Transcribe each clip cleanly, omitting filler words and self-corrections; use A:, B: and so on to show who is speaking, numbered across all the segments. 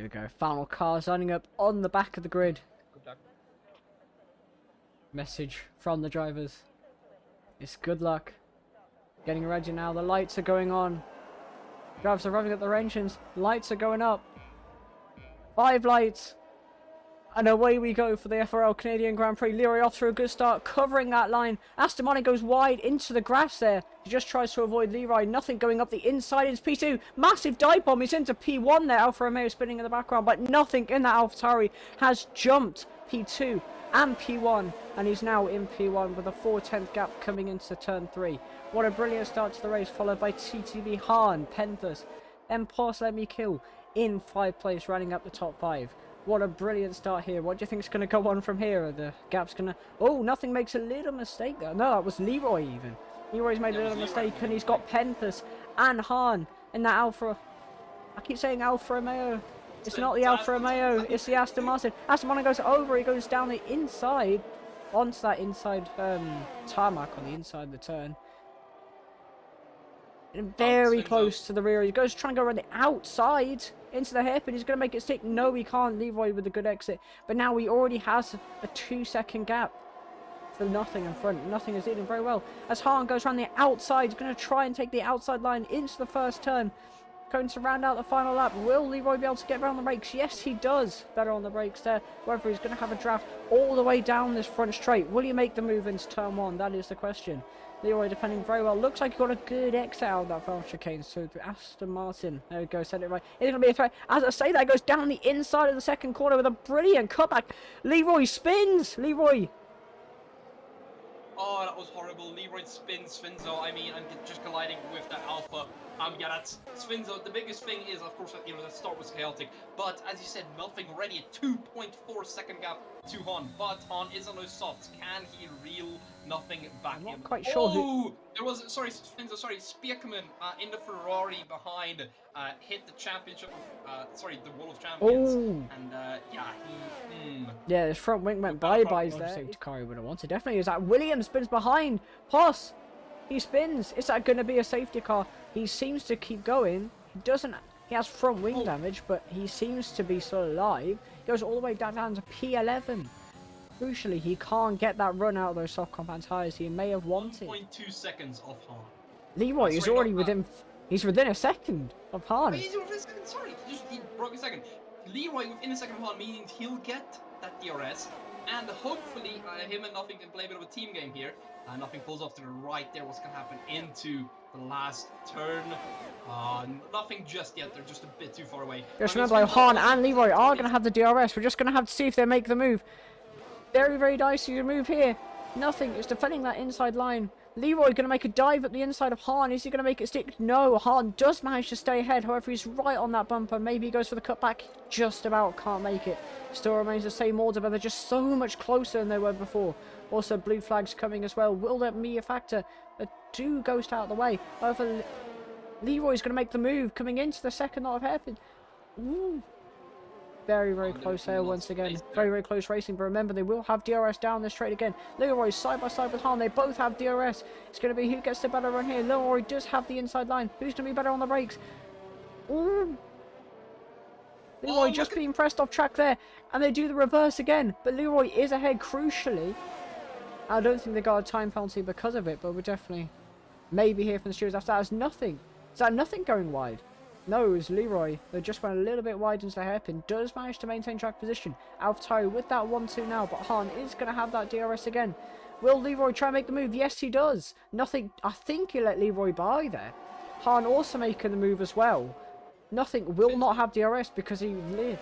A: Here we go. Final cars lining up on the back of the grid.
B: Good luck.
A: Message from the drivers. It's good luck. Getting ready now. The lights are going on. Drivers are revving up their engines. Lights are going up. 5 lights. And away we go for the FRL Canadian Grand Prix. Leroy off through a good start, covering that line. Aston Martin goes wide into the grass there. He just tries to avoid Leroy. Nothing going up the inside. It's P2. Massive dive bomb. He's into P1 there. Alfa Romeo spinning in the background. But nothing in that AlphaTauri has jumped P2 and P1. And he's now in P1 with a 4/10 gap coming into turn 3. What a brilliant start to the race. Followed by TTV, Hahn, Penthus. Then Porsche Let Me Kill in 5th place, running up the top 5. What a brilliant start here. What do you think is going to go on from here? The gap's going to... Oh, nothing makes a little mistake there. No, that was Leroy even. Leroy's made a little mistake, and he's got Penthus and Hahn in that Alfa... I keep saying Alfa Romeo. It's not the Alfa Romeo, it's the Aston Martin. Aston Martin goes over, he goes down the inside, onto that inside tarmac on the inside of the turn. And very close to the rear. He goes trying to go around the outside into the hairpin. He's going to make it stick. No, he can't. Leroy with a good exit. But now he already has a 2-second gap. So nothing in front. Nothing is leading very well. As Hahn goes around the outside, he's going to try and take the outside line into the first turn. Going to round out the final lap. Will Leroy be able to get around the brakes? Yes, he does. Better on the brakes there. However, he's going to have a draft all the way down this front straight. Will he make the move into turn 1? That is the question. Leroy defending very well. Looks like he got a good exit out of that final chicane. So Aston Martin. There we go. Said it right. It's going to be a threat. As I say, that goes down the inside of the second corner with a brilliant cutback. Leroy spins. Leroy.
B: Oh, that was horrible. Leroy spins Sfinzo. I mean, I'm just colliding with that Alpha. Yeah, that's Sfinzo. The biggest thing is, of course, you know, the start was chaotic. But as you said, nothing already. A 2.4 second gap to Hahn. But Hahn is on those softs. Can he reel nothing back in?
A: I'm not quite sure
B: who... There was, sorry, Sfinzo, sorry, Spearman in the Ferrari behind hit the championship of, the wall of champions.
A: Oh.
B: And, yeah, he...
A: Yeah, his front wing went bye-byes there. Safety car he would have wanted. Definitely is that. Williams spins behind. Poss. He spins. Is that going to be a safety car? He seems to keep going. He doesn't... He has front wing damage, but he seems to be still alive. He goes all the way down to P11. Crucially, he can't get that run out of those soft compound tyres he may have wanted.
B: 1.2 seconds off Hahn.
A: Leroy is already within... He's within a second of Hahn.
B: He's within a second, sorry. He broke a second. Leroy within a second of Hahn, meaning he'll get that DRS. And hopefully, him and Nothing can play a bit of a team game here. Nothing pulls off to the right there. What's going to happen into the last turn? Nothing just yet. They're just a bit too far away.
A: Just remember, like, Hahn and Leroy are going to have the DRS. We're just going to have to see if they make the move. Very, very dicey move here. Nothing is defending that inside line. Leroy going to make a dive at the inside of Hahn. Is he going to make it stick? No, Hahn does manage to stay ahead. However, he's right on that bumper. Maybe he goes for the cutback. Just about can't make it. Still remains the same order, but they're just so much closer than they were before. Also, blue flags coming as well. Will that be a factor? The 2 ghost out of the way. However, Leroy's going to make the move coming into the second lot of hairpin. Ooh. Very, very close there once again. Very, very close racing. But remember, they will have DRS down the straight again. Leroy side by side with Hahn. They both have DRS. It's going to be who gets the better run here. Leroy does have the inside line. Who's going to be better on the brakes? Ooh. Leroy just being pressed off track there. And they do the reverse again. But Leroy is ahead crucially. I don't think they got a time penalty because of it. But we're definitely maybe here from the stewards after that. Is nothing. Is that nothing going wide? No, it was Leroy. They just went a little bit wide into the hairpin. Does manage to maintain track position. AlphaTauri with that 1-2 now. But Hahn is going to have that DRS again. Will Leroy try and make the move? Yes, he does. Nothing. I think he let Leroy by there. Hahn also making the move as well. Nothing will not have DRS because he led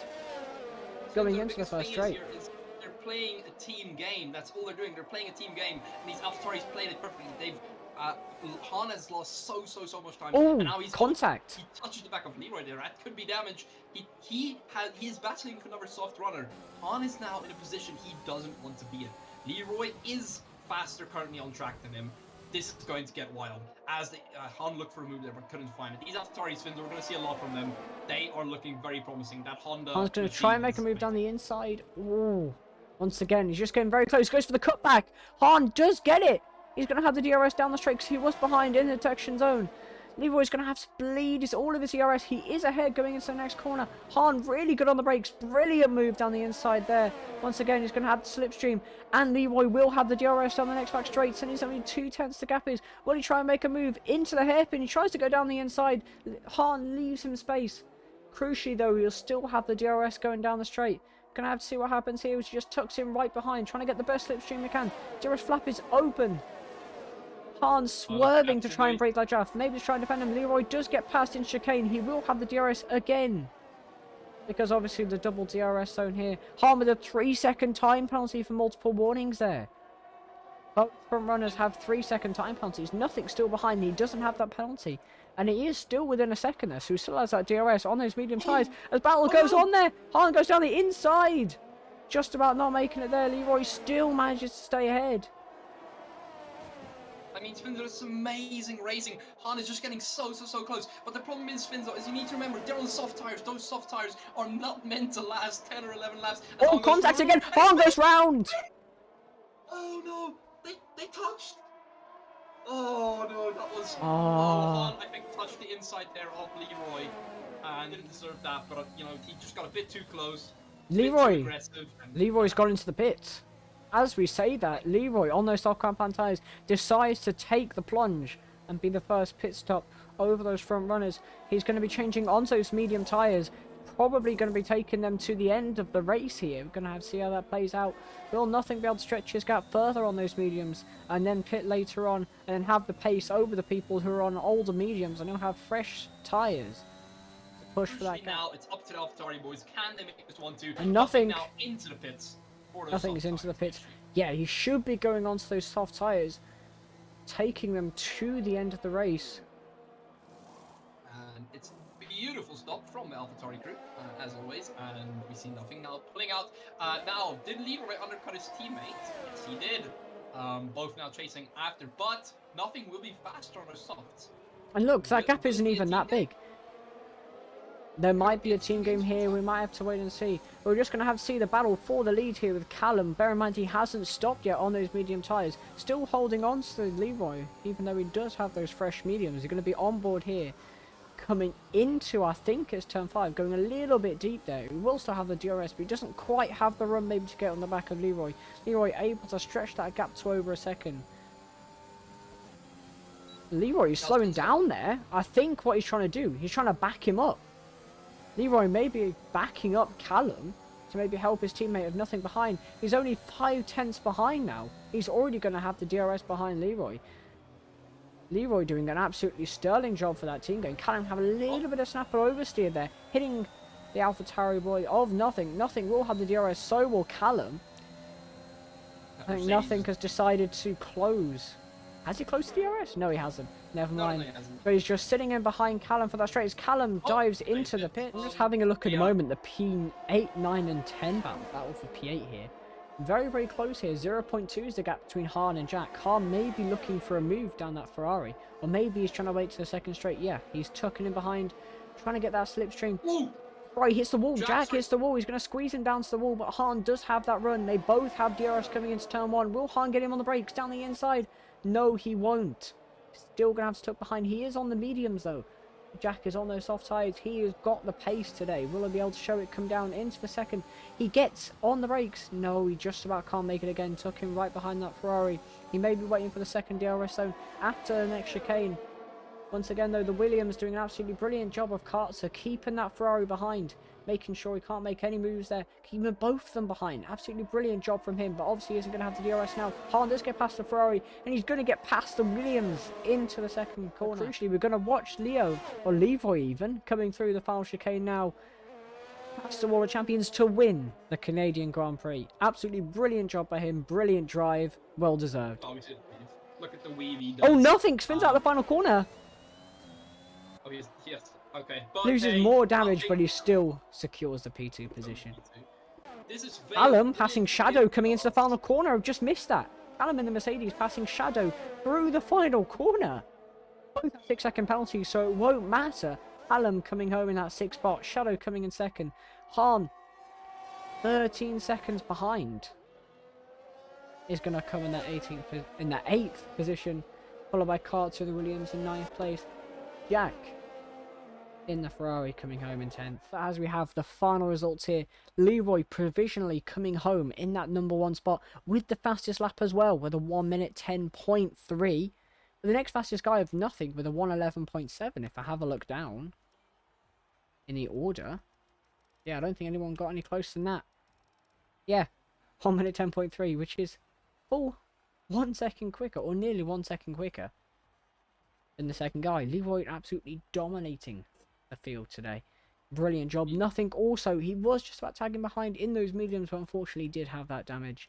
A: going into the first straight.
B: They're playing a team game. That's all they're doing. They're playing a team game. And these AlphaTauris played it perfectly. They've Hahn has lost so much time.
A: Oh,
B: and now he's
A: contact.
B: He touches the back of Leroy there. That could be damage. He is battling for another soft runner. Hahn is now in a position he doesn't want to be in. Leroy is faster currently on track than him. This is going to get wild. As Hahn looked for a move there but couldn't find it. These AlphaTauri spins, we're going to see a lot from them. They are looking very promising. That Honda...
A: Hahn's going to try and make a move down the inside. Ooh. Once again, he's just getting very close. Goes for the cutback. Hahn does get it. He's going to have the DRS down the straight because he was behind in the detection zone. Leroy's going to have to bleed all of his ERS. He is ahead going into the next corner. Hahn really good on the brakes. Brilliant move down the inside there. Once again, he's going to have the slipstream. And Leroy will have the DRS down the next back straight. And he's only 2/10 the gap is. Will he try and make a move into the hairpin? He tries to go down the inside. Hahn leaves him space. Crucially, though, he'll still have the DRS going down the straight. Gonna have to see what happens here. He just tucks him right behind, trying to get the best slipstream he can. DRS flap is open. Hahn swerving to try and break that draft. Maybe he's trying to defend him. Leroy does get past in chicane. He will have the DRS again, because obviously the double DRS zone here. Hahn with a 3-second time penalty for multiple warnings there. Both front runners have 3-second time penalties. Nothing still behind. He doesn't have that penalty. And he is still within a second there, so he still has that DRS on those medium tyres. As battle goes on there, Hahn goes down the inside. Just about not making it there. Leroy still manages to stay ahead.
B: I mean, Sfinzo, it's amazing racing. Hahn is just getting so close. But the problem is, Sfinzo, is you need to remember, they're on soft tyres. Those soft tyres are not meant to last 10 or 11 laps.
A: Oh, contact again. Hahn goes round.
B: Oh, no. They touched. Oh, no, that was...
A: Oh.
B: Hahn, I think, touched the inside there of Leroy. And didn't deserve that, but, you know, he just got a bit too close.
A: Leroy's gone into the pits. As we say that, Leroy on those soft compound tyres decides to take the plunge and be the first pit stop over those front runners. He's going to be changing on those medium tyres, probably going to be taking them to the end of the race here. We're going to have to see how that plays out. Will Nothing be able to stretch his gap further on those mediums and then pit later on and then have the pace over the people who are on older mediums and who have fresh tyres? Push for that gap.
B: Now it's up to the AlphaTauri boys. Can they make this 1-2?
A: And Nothing
B: now into the pits.
A: Nothing is into the pits. Yeah, he should be going onto those soft tyres, taking them to the end of the race.
B: And it's a beautiful stop from the AlphaTauri crew, as always. And we see Nothing now pulling out. Now, did Leroy undercut his teammate? Yes, he did. Both now chasing after, but Nothing will be faster on the softs.
A: And look, that gap isn't even that big. There might be a team game here. We might have to wait and see. We're just going to have to see the battle for the lead here with Callum. Bear in mind, he hasn't stopped yet on those medium tyres. Still holding on to Leroy, even though he does have those fresh mediums. He's going to be on board here. Coming into, I think it's turn 5. Going a little bit deep there. He will still have the DRS, but he doesn't quite have the run maybe to get on the back of Leroy. Leroy able to stretch that gap to over a second. Leroy is slowing down there. I think what he's trying to do, he's trying to back him up. Leroy may be backing up Callum to maybe help his teammate of Nothing behind. He's only 5/10 behind now. He's already going to have the DRS behind Leroy. Leroy doing an absolutely sterling job for that team game. Callum have a little bit of snapper oversteer there, hitting the AlphaTauri boy of Nothing. Nothing will have the DRS, so will Callum. I think Nothing has decided to close. Has he closed the DRS? No, he hasn't. Never mind. No, but he's just sitting in behind Callum for that straight. As Callum dives into the pit. I'm just having a look at the moment. The P8, 9 and 10 battle for P8 here. Very close here. 0.2 is the gap between Hahn and Jack. Hahn may be looking for a move down that Ferrari. Or maybe he's trying to wait to the second straight. Yeah, he's tucking in behind. Trying to get that slipstream. Right, he hits the wall. Jack hits the wall. He's going to squeeze him down to the wall. But Hahn does have that run. They both have DRS coming into turn 1. Will Hahn get him on the brakes down the inside? No, he won't. Still going to have to tuck behind. He is on the mediums, though. Jack is on those soft tyres. He has got the pace today. Will he be able to show it come down into the second? He gets on the brakes. No, he just about can't make it again. Tuck him right behind that Ferrari. He may be waiting for the second DRS zone after the next chicane. Once again, though, the Williams doing an absolutely brilliant job of Kartzer keeping that Ferrari behind. Making sure he can't make any moves there. Keeping both of them behind. Absolutely brilliant job from him. But obviously he isn't going to have the DRS now. Hahn does get past the Ferrari. And he's going to get past the Williams into the second corner. But crucially, we're going to watch Leo, or Leroy even, coming through the final chicane now. Past the World Champions to win the Canadian Grand Prix. Absolutely brilliant job by him. Brilliant drive. Well deserved.
B: Oh, look at the weave he does.
A: Oh, Nothing spins out the final corner.
B: Oh, yes. Okay. But
A: loses more damage, but he still secures the P2 position.
B: This is
A: Callum passing Shadow coming into the final corner. I've just missed that. Callum in the Mercedes passing Shadow through the final corner. Both 6-second penalties, so it won't matter. Callum coming home in that 6th spot. Shadow coming in 2nd. Hahn 13 seconds behind is going to come in that 8th position, followed by Kartzer and the Williams in 9th place. Jack in the Ferrari coming home in 10th. As we have the final results here, Leroy provisionally coming home in that number 1 spot with the fastest lap as well, with a 1 minute 10.3. The next fastest guy of nothing with a 111.7 if I have a look down in the order. Yeah, I don't think anyone got any closer than that. Yeah, 1 minute 10.3, which is full 1 second quicker, or nearly 1 second quicker than the second guy. Leroy absolutely dominating the field today. Brilliant job. Nothing also, he was just about tagging behind in those mediums, but unfortunately did have that damage